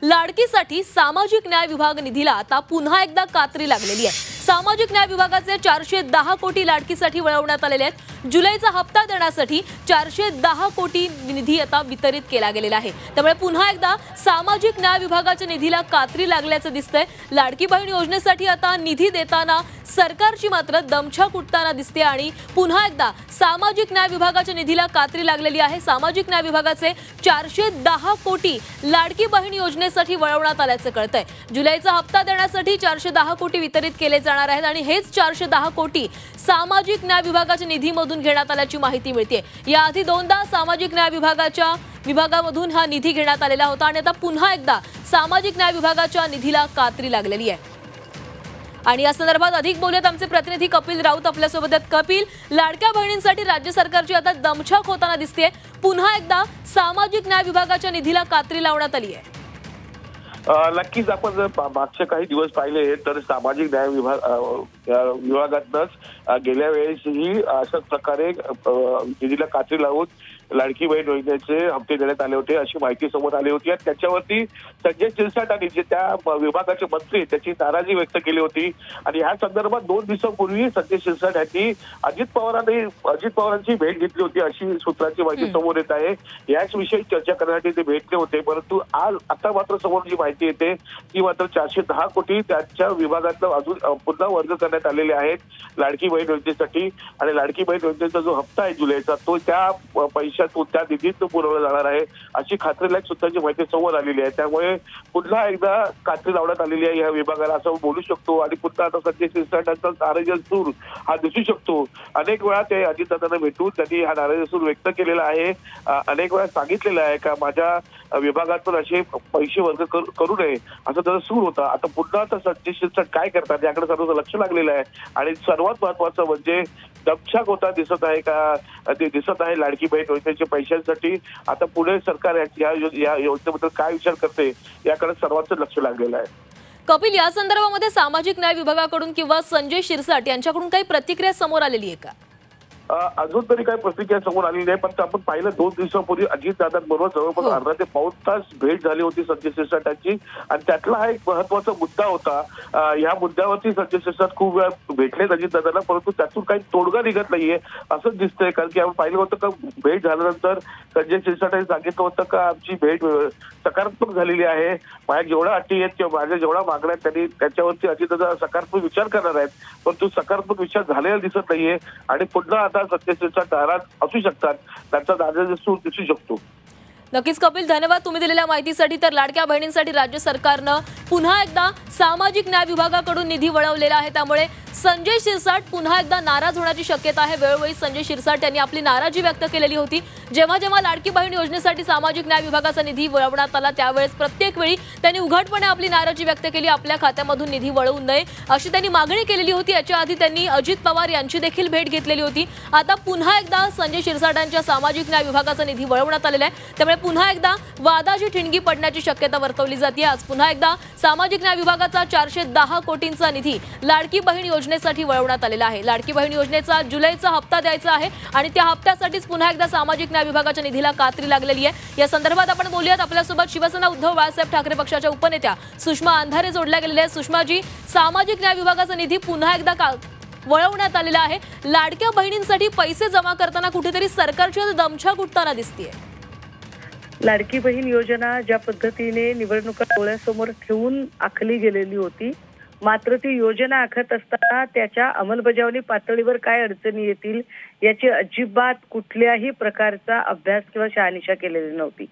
लाडकीसाठी सामाजिक न्याय विभाग निधीला आता पुन्हा एकदा कात्री लागलेली आहे। सामाजिक न्याय विभागाचे 410 कोटी लाडकीसाठी वळवण्यात आलेले आहेत। जुलैचा हप्ता देण्यासाठी 410 कोटी निधी आता वितरित केला गेलेला आहे। त्यामुळे पुन्हा एकदा सामाजिक न्याय विभागाच्या निधीला कात्री लागल्याचं दिसतंय। लाडकी बहीण योजनेसाठी आता निधी देताना सरकारची मात्र दमछाक उठताना दिसते आणि पुन्हा एकदा सामाजिक न्याय विभागाच्या निधीला कात्री लागलेली आहे। सामाजिक न्याय विभागाचे 410 कोटी लाडकी बहीण योजनेसाठी वळवण्यात आल्याचं कळतंय। जुलैचा हप्ता देण्यासाठी 410 कोटी वितरित केले जाणार आहेत आणि हेच 410 कोटी सामाजिक न्याय विभागाच्या निधीमधून घेण्यात आल्याची माहिती मिळते। याआधी दोनदा सामाजिक न्याय विभागामधून हा निधी घेण्यात आलेला होता आणि आता पुन्हा एकदा सामाजिक न्याय विभागाच्या निधीला कात्री लागलेली आहे। आणि या संदर्भात अधिक बोलत आमचे प्रतिनिधी कपिल राऊत आपल्यासोबत आहेत। कपिल, लाडक्या बहिणींसाठी राज्य सरकारची आता दमछाक होताना दिसते। पुन्हा एकदा सामाजिक न्याय विभागाच्या निधीला कात्री लावण्यात आली आहे। नक्कीच आपण जर मागचे काही दिवस पाहिले तर सामाजिक न्याय विभागातूनच गेल्या वेळेसही अशाच प्रकारे निधीला कात्री लावून लाडकी बहीण योजनेचे हप्ते देण्यात आले होते अशी माहिती समोर आली होती। आणि त्याच्यावरती संजय शिरसाट आणि जे त्या विभागाचे मंत्री त्याची नाराजी व्यक्त केली होती। आणि ह्या संदर्भात 2 दिवसांपूर्वी संजय शिरसाट यांनी अजित पवारांची भेट घेतली होती अशी सूत्रांची माहिती समोर येत आहे। याच विषयी चर्चा करण्यासाठी ते भेटले होते, परंतु आज आता मात्र समोर जी माहिती येते ती मात्र 410 कोटी त्यांच्या विभागातनं अजून पुन्हा वर्ग करण्यात आलेले आहेत लाडकी बहीण योजनेसाठी। आणि लाडकी बहीण योजनेचा जो हप्ता आहे जुलैचा तो त्या त्या निधीत पुरवला जाणार आहे अशी खात्रीलायक सूत्रांची माहिती समोर आलेली आहे। त्यामुळे पुन्हा एकदा कात्री लावण्यात आलेली आहे या विभागाला असं बोलू शकतो। आणि पुन्हा आता संजय शिरसाटांचा नाराजी सूर हा दिसू शकतो। अनेक वेळा ते अजितदादांना भेटून त्यांनी हा नाराजी सूर व्यक्त केलेला आहे। अनेक वेळा सांगितलेलं आहे का माझ्या विभागातून असे पैसे वर्ग करू नये असं त्याचा सूर होता। आता पुन्हा आता संजय शिरसाट काय करतात याकडे सर्वांचं लक्ष लागलेलं आहे। आणि सर्वात महत्वाचं म्हणजे दमछाक होता दिसत आहे का ते दिसत आहे लाडकी बहीण योजनेच्या पैशांसाठी। आता पुणे सरकार या योजनेबद्दल काय विचार करते याकडे सर्वांचं लक्ष लागलेलं आहे। कपिल, या संदर्भामध्ये सामाजिक न्याय विभागाकडून किंवा संजय शिरसाट यांच्याकडून काही प्रतिक्रिया समोर आलेली आहे का? अजून तरी काही प्रतिक्रिया समोर आली नाही, पण आपण पाहिलं 2 दिवसांपूर्वी अजितदादांबरोबर जवळपास अर्धा ते पाऊण तास भेट झाली होती संजय शिरसाटांची। आणि त्यातला हा एक महत्वाचा मुद्दा होता। या मुद्द्यावरती संजय शिरसाट खूप वेळा भेटलेत अजितदादांना, परंतु त्यातून काही तोडगा निघत नाहीये असंच दिसतंय। कारण की आपण पाहिलं होतं का भेट झाल्यानंतर संजय शिरसाटांनी सांगितलं होतं का आमची भेट सकारात्मक झालेली आहे, माझ्या जेवढ्या अटी आहेत किंवा माझ्या जेवढ्या मागण्या आहेत त्यांनी त्याच्यावरती अजितदादा सकारात्मक विचार करणार आहेत, परंतु सकारात्मक विचार झालेला दिसत नाहीये। आणि पुन्हा आता संजय शिरसाट नाराज असू शकतात, त्यांचा नाराजी सूर दिसू शकतो। नक्कीच कपिल, धन्यवाद तुम्ही दिलेल्या माहितीसाठी। तर लाडक्या बहिणींसाठी राज्य सरकारनं पुन्हा एकदा सामाजिक न्याय विभागाकडून निधी वळवलेला आहे, त्यामुळे संजय शिरसाट पुन्हा एकदा नाराज होण्याची शक्यता आहे। वेळोवेळी संजय शिरसाट यांनी आपली नाराजी व्यक्त केलेली होती। जेव्हा जेव्हा लाडकी बहीण योजनेसाठी सामाजिक न्याय विभागाचा निधी वळवण्यात आला त्यावेळेस प्रत्येक वेळी त्यांनी उघडपणे आपली नाराजी व्यक्त केली, आपल्या खात्यामधून निधी वळवू नये अशी त्यांनी मागणी केलेली होती। याच्या आधी त्यांनी अजित पवार यांची देखील भेट घेतलेली होती। आता पुन्हा एकदा संजय शिरसाटांच्या सामाजिक न्याय विभागाचा निधी वळवण्यात आलेला आहे, त्यामुळे पुन्हा एकदा वादाची ठिणगी पडण्याची शक्यता वर्तवली जाते। आज पुन्हा एकदा सामाजिक न्याय विभागाचा 410 कोटींचा निधी लाडकी बहीण योजनेसाठी वळवण्यात आलेला आहे। लाडकी बहीण योजनेचा जुलैचा हप्ता द्यायचा आहे आणि त्या हप्त्यासाठीच पुन्हा एकदा सामाजिक न्याय विभागाच्या निधीला कात्री लागलेली आहे। या संदर्भात आपण बोलूयात, आपल्यासोबत शिवसेना उद्धव बाळासाहेब ठाकरे पक्षाच्या उपनेत्या सुषमा अंधारे जोडल्या गेलेल्या आहेत। सुषमाजी, सामाजिक न्याय विभागाचा निधी पुन्हा एकदा वळवण्यात आलेला आहे। लाडक्या बहिणींसाठी पैसे जमा करताना कुठेतरी सरकारची दमछाक उठताना दिसतेय। लाडकी बहीण योजना ज्या पद्धतीने निवडणुका डोळ्यासमोर ठेवून आखली गेलेली होती, मात्र ती योजना आखत असताना त्याच्या अंमलबजावणी पातळीवर काय अडचणी येतील याची अजिबात कुठल्याही प्रकारचा अभ्यास किंवा शहानिशा केलेली नव्हती,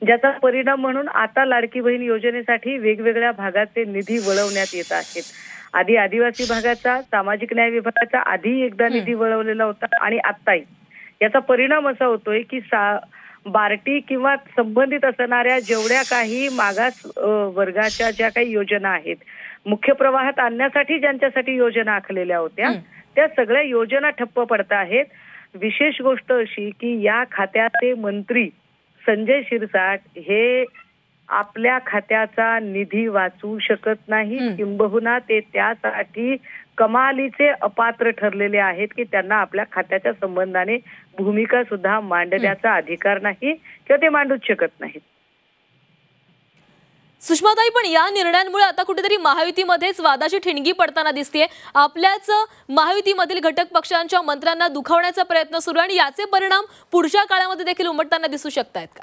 ज्याचा परिणाम म्हणून आता लाडकी बहीण योजनेसाठी वेगवेगळ्या भागाचे निधी वळवण्यात येत आहेत। आधी आदिवासी भागाचा सामाजिक न्याय विभागाचा आधी एकदा निधी वळवलेला होता आणि आताही याचा परिणाम असा होतोय की बार्टी किंवा संबंधित असणाऱ्या जेवढ्या काही मागास वर्गाच्या ज्या काही योजना आहेत, मुख्य प्रवाहात आणण्यासाठी ज्यांच्यासाठी योजना आखलेल्या होत्या त्या सगळ्या योजना ठप्प पडत आहेत। विशेष गोष्ट अशी की या खात्याचे मंत्री संजय शिरसाट हे आपल्या खात्याचा निधी वाचवू शकत नाही, किंबहुना ते त्यासाठी कमालीचे अपात्र ठरलेले आहेत की त्यांना आपल्या खात्याच्या संबंधाने भूमिका सुद्धा मांडण्याचा अधिकार नाही किंवा ते मांडूच शकत नाहीत। सुषमाताई, पण या निर्णयांमुळे आता कुठेतरी महायुतीमध्येच वादाची ठिणगी पडताना दिसतेय. आपल्याच महायुतीमधील घटक पक्षांच्या मंत्र्यांना दुखावण्याचा प्रयत्न सुरू आहे आणि याचे परिणाम पुढच्या काळामध्ये देखील उमटताना दिसू शकतायत का?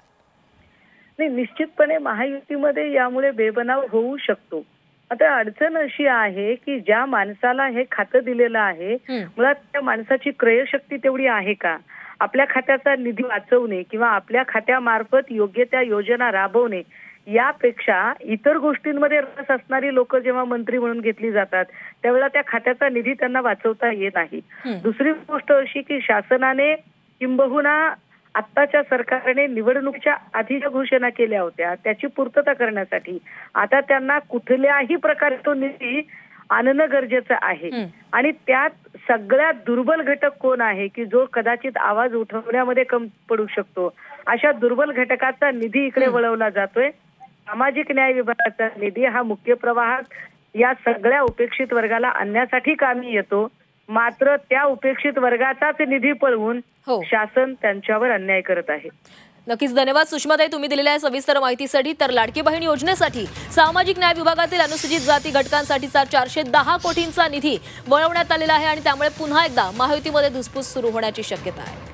नाही, निश्चितपणे महायुतीमध्ये यामुळे बेबनाव होऊ शकतो. आता अडचण अशी आहे की ज्या माणसाला हे खातं दिलेलं आहे, मुळात त्या माणसाची क्रयशक्ती तेवढी आहे का? आपल्या खात्याचा निधी वाचवणे किंवा आपल्या खात्यामार्फत योग्य त्या योजना राबवणे यापेक्षा इतर गोष्टींमध्ये रस असणारी लोक जेव्हा मंत्री म्हणून घेतली जातात त्यावेळेला त्या खात्याचा निधी त्यांना वाचवता येत नाही. दुसरी गोष्ट अशी की शासनाने किंबहुना आत्ताच्या सरकारने निवडणुकीच्या आधी ज्या घोषणा केल्या होत्या त्याची पूर्तता करण्यासाठी आता त्यांना कुठल्याही प्रकारे तो निधी आणणं गरजेचं आहे. आणि त्यात सगळ्यात दुर्बल घटक कोण आहे की जो कदाचित आवाज उठवण्यामध्ये कमी पडू शकतो, अशा दुर्बल घटकाचा निधी इकडे वळवला जातोय. सामाजिक न्याय विभागाचा निधी हा मुख्य प्रवाहात या सगळ्या उपेक्षित वर्गाला आणण्यासाठी कामी येतो, मात्र त्या उपेक्षित वर्गाचाच निधी पळवून शासन त्यांच्यावर अन्याय करत आहे. नक्कीच धन्यवाद सुषमाताई, तुम्ही दिलेल्या सविस्तर माहितीसाठी. तर लाडकी बहीण योजनेसाठी सामाजिक न्याय विभागातील अनुसूचित जाती घटकांसाठीचा 410 कोटींचा निधी वळवण्यात आलेला आहे आणि त्यामुळे पुन्हा एकदा महायुतीमध्ये धुसफूस सुरू होण्याची शक्यता आहे.